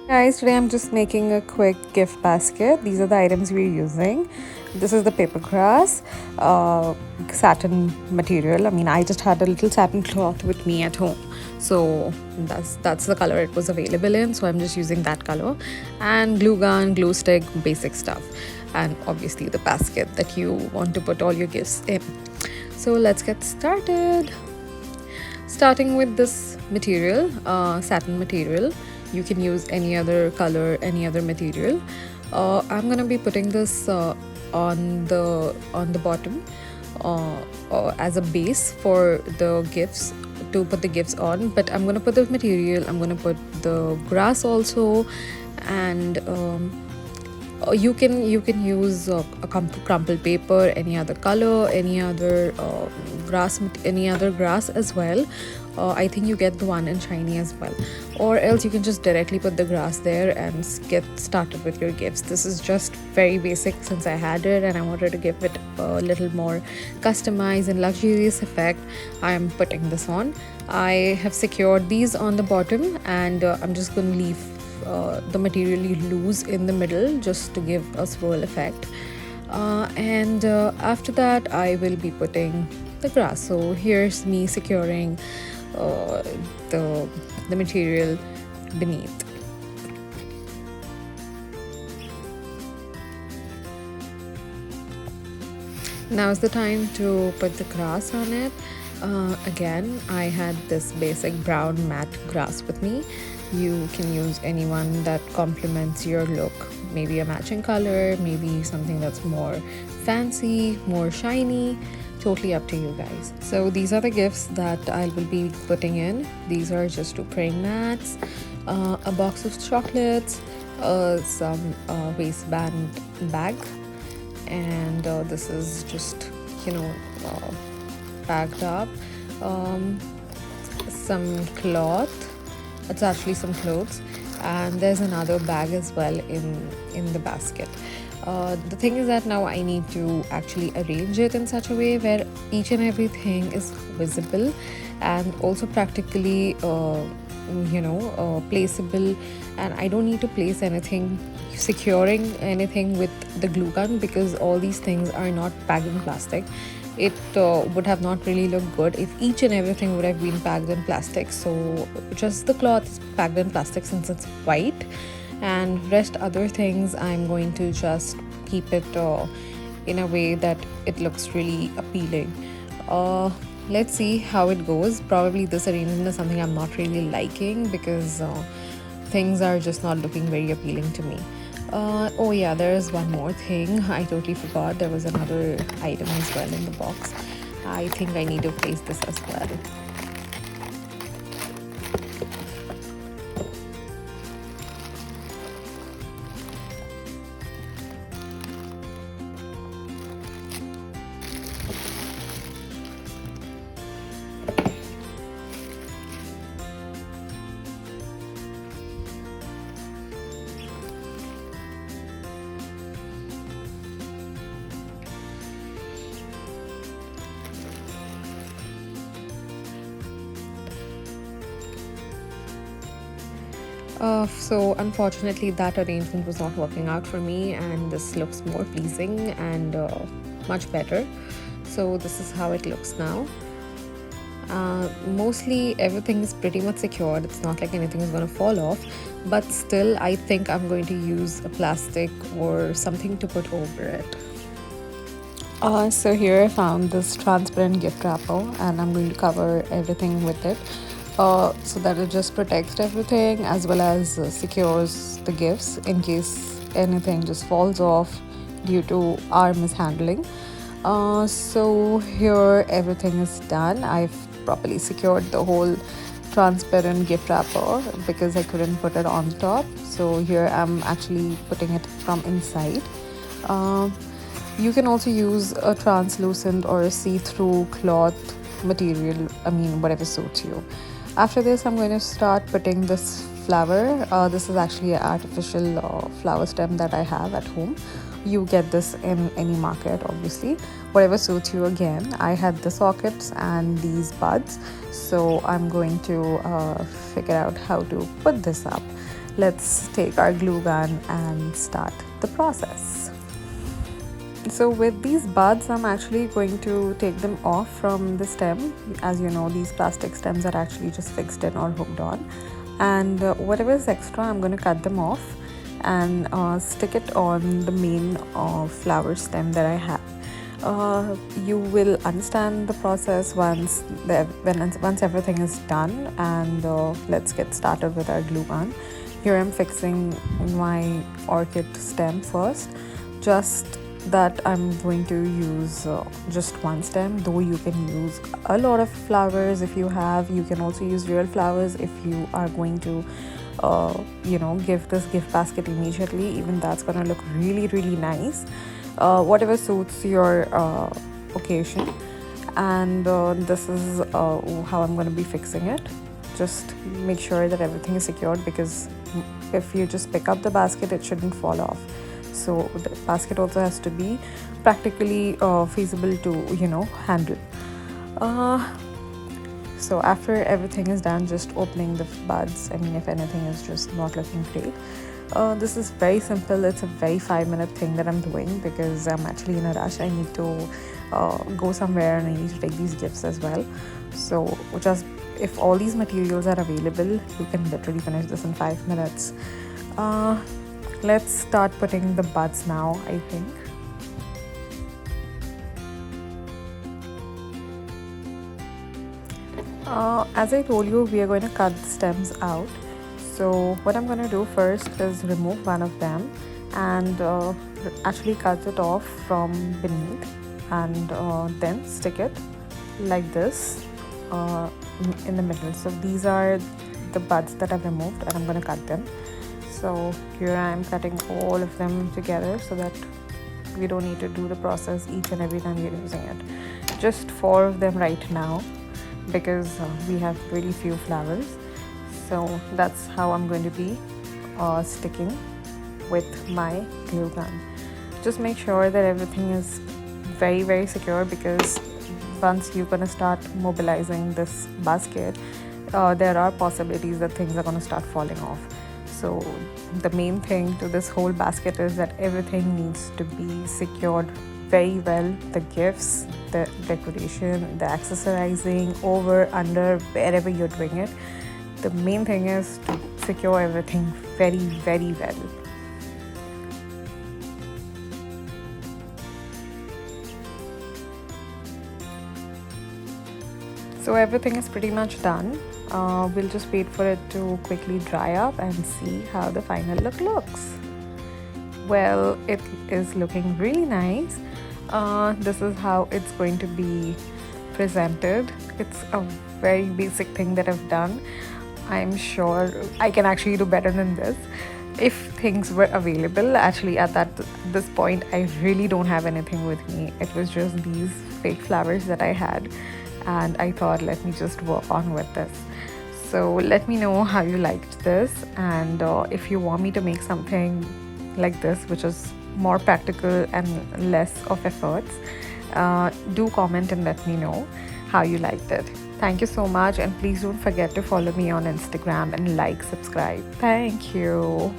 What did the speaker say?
Guys, today I'm just making a quick gift basket. These are the items we're using. This is the paper grass, satin material. I mean, I just had a little satin cloth with me at home, so that's the color it was available in. So I'm just using that color, and glue gun, glue stick, basic stuff, and obviously the basket that you want to put all your gifts in. So let's get started. Starting with this material, satin material. You can use any other color, any other material. I'm gonna be putting this on the bottom as a base for the gifts, to put the gifts on. But I'm gonna put the material, I'm gonna put the grass also, and you can use a crumpled paper, any other color, any other any other grass as well. I think you get the one in shiny as well, or else you can just directly put the grass there and get started with your gifts. This is just very basic since I had it and I wanted to give it a little more customized and luxurious effect. I am putting this on. I have secured these on the bottom, and I'm just going to leave the material loose in the middle just to give a swirl effect. And after that I will be putting the grass. So here's me securing uh, the material beneath. Now is the time to put the grass on it. Again, I had this basic brown matte grass with me. You can use anyone that complements your look. Maybe a matching color, maybe something that's more fancy, more shiny. Totally up to you guys. So these are the gifts that I will be putting in. These are just 2 praying mats, a box of chocolates, some waistband bag, and this is just you know uh, packed up, um, some cloth. It's actually some clothes, and there's another bag as well in the basket. The thing is that now I need to actually arrange it in such a way where each and everything is visible and also practically placeable, and I don't need to place anything, securing anything with the glue gun, because all these things are not packed in plastic. It would have not really looked good if each and everything would have been packed in plastic. So just the cloth is packed in plastic since it's white, and rest other things I'm going to just keep it in a way that it looks really appealing. uh, let's see how it goes. Probably this arrangement is something I'm not really liking, because things are just not looking very appealing to me. Oh yeah, there is one more thing I totally forgot. There was another item as well in the box. I think I need to place this as well. So unfortunately that arrangement was not working out for me, and this looks more pleasing and much better. So this is how it looks now. Mostly everything is pretty much secured. It's not like anything is going to fall off, but still I think I'm going to use a plastic or something to put over it. So here I found this transparent gift wrapper, and I'm going to cover everything with it, so that it just protects everything as well as secures the gifts in case anything just falls off due to our mishandling. So here everything is done. I've properly secured the whole transparent gift wrapper because I couldn't put it on top. So here I'm actually putting it from inside. Um, you can also use a translucent or a see-through cloth material, I mean, whatever suits you. After this, I'm going to start putting this flower. This is actually an artificial flower stem that I have at home. You get this in any market, obviously. Whatever suits you again. I had the sockets and these buds, so I'm going to figure out how to put this up. let's take our glue gun and start the process. So with these buds, I'm actually going to take them off from the stem. As you know, these plastic stems are actually just fixed in or hooked on, and whatever is extra, I'm going to cut them off and stick it on the main flower stem that I have. You will understand the process once everything is done, and let's get started with our glue gun. Here I'm fixing my orchid stem first, just that I'm going to use just one stem, though you can use a lot of flowers if you have. You can also use real flowers if you are going to give this gift basket immediately. Even that's gonna look really nice. Whatever suits your occasion. And this is how I'm going to be fixing it. Just make sure that everything is secured, because if you just pick up the basket, it shouldn't fall off. So the basket also has to be practically feasible to handle. So after everything is done, just opening the buds, I mean, if anything is just not looking great, this is very simple. It's a very 5-minute thing that I'm doing because I'm actually in a rush. I need to go somewhere and I need to take these gifts as well. So just if all these materials are available, you can literally finish this in 5 minutes. Let's start putting the buds now, I think. As I told you, we are going to cut the stems out. So what I'm going to do first is remove one of them and actually cut it off from beneath, and then stick it like this in the middle. So these are the buds that I've removed, and I'm going to cut them. So here I am cutting all of them together so that we don't need to do the process each and every time we're using it. Just 4 of them right now, because we have really few flowers. So that's how I'm going to be sticking with my glue gun. Just make sure that everything is very secure, because once you're going to start mobilizing this basket, there are possibilities that things are going to start falling off. So the main thing to this whole basket is that everything needs to be secured very well. The gifts, the decoration, the accessorizing, over, under, wherever you're doing it. The main thing is to secure everything very well. So everything is pretty much done. We'll just wait for it to quickly dry up and see how the final look looks. Well, it is looking really nice. This is how it's going to be presented. It's a very basic thing that I've done. I'm sure I can actually do better than this if things were available. Actually, at this point, I really don't have anything with me. It was just these fake flowers that I had, and I thought, let me just work on with this. So let me know how you liked this, and if you want me to make something like this, which is more practical and less of efforts, do comment and let me know how you liked it. Thank you so much, and please don't forget to follow me on Instagram and subscribe. Thank you.